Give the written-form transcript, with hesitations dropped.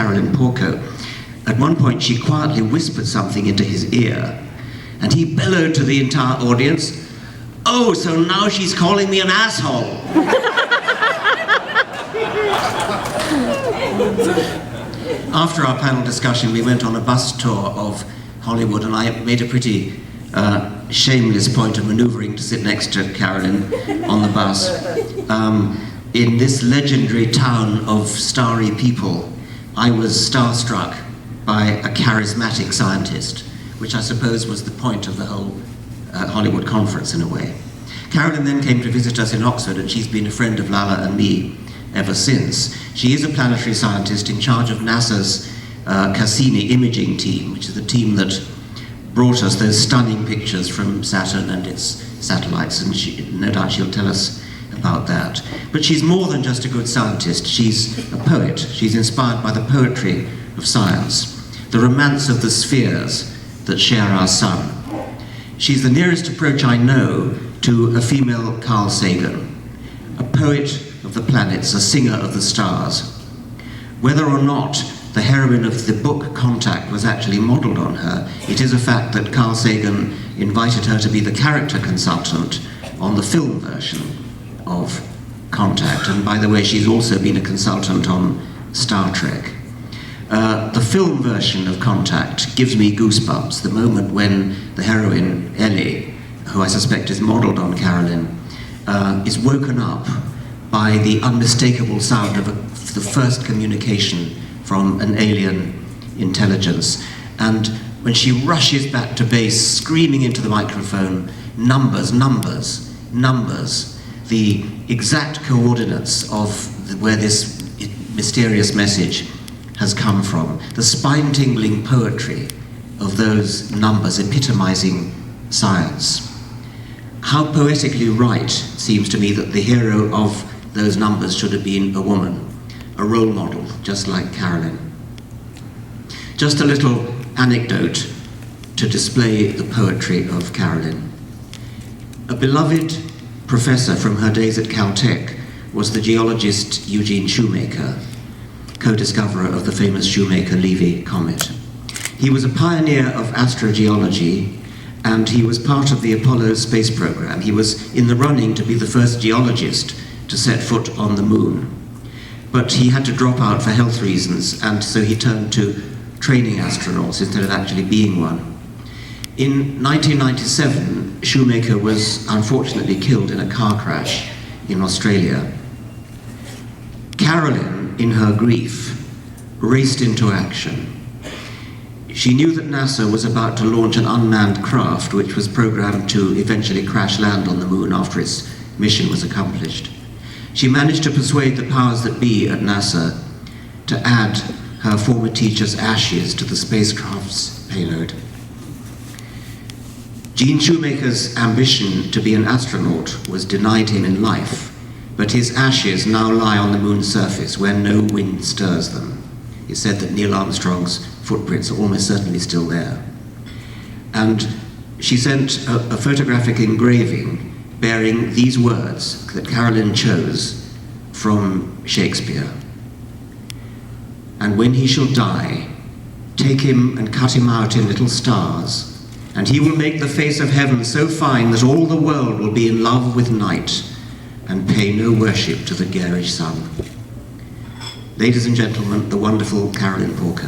Carolyn Porco. At one point, she quietly whispered something into his ear, and he bellowed to the entire audience, "Oh, so now she's calling me an asshole." After our panel discussion, we went on a bus tour of Hollywood, and I made a pretty shameless point of maneuvering to sit next to Carolyn on the bus. In this legendary town of starry people, I was starstruck by a charismatic scientist, which I suppose was the point of the whole Hollywood conference in a way. Carolyn then came to visit us in Oxford, and she's been a friend of Lala and me ever since. She is a planetary scientist in charge of NASA's Cassini imaging team, which is the team that brought us those stunning pictures from Saturn and its satellites, and no doubt she'll tell us about that. But she's more than just a good scientist. She's a poet. She's inspired by the poetry of science, the romance of the spheres that share our sun. She's the nearest approach I know to a female Carl Sagan, a poet of the planets, a singer of the stars. Whether or not the heroine of the book Contact was actually modelled on her, it is a fact that Carl Sagan invited her to be the character consultant on the film version of Contact. And by the way, she's also been a consultant on Star Trek. The film version of Contact gives me goosebumps. The moment when the heroine, Ellie, who I suspect is modelled on Carolyn, is woken up by the unmistakable sound of the first communication from an alien intelligence. And when she rushes back to base, screaming into the microphone, numbers, numbers, numbers, the exact coordinates of where this mysterious message has come from, the spine-tingling poetry of those numbers epitomizing science. How poetically right it seems to me that the hero of those numbers should have been a woman, a role model, just like Carolyn. Just a little anecdote to display the poetry of Carolyn. A beloved professor from her days at Caltech was the geologist Eugene Shoemaker, co-discoverer of the famous Shoemaker-Levy comet. He was a pioneer of astrogeology, and he was part of the Apollo space program. He was in the running to be the first geologist to set foot on the moon. But he had to drop out for health reasons, and so he turned to training astronauts instead of actually being one. In 1997, Shoemaker was unfortunately killed in a car crash in Australia. Carolyn, in her grief, raced into action. She knew that NASA was about to launch an unmanned craft which was programmed to eventually crash land on the moon after its mission was accomplished. She managed to persuade the powers that be at NASA to add her former teacher's ashes to the spacecraft's payload. Gene Shoemaker's ambition to be an astronaut was denied him in life, but his ashes now lie on the moon's surface where no wind stirs them. It's said that Neil Armstrong's footprints are almost certainly still there. And she sent a photographic engraving bearing these words that Carolyn chose from Shakespeare. "And when he shall die, take him and cut him out in little stars, and he will make the face of heaven so fine that all the world will be in love with night and pay no worship to the garish sun." Ladies and gentlemen, the wonderful Carolyn Porco.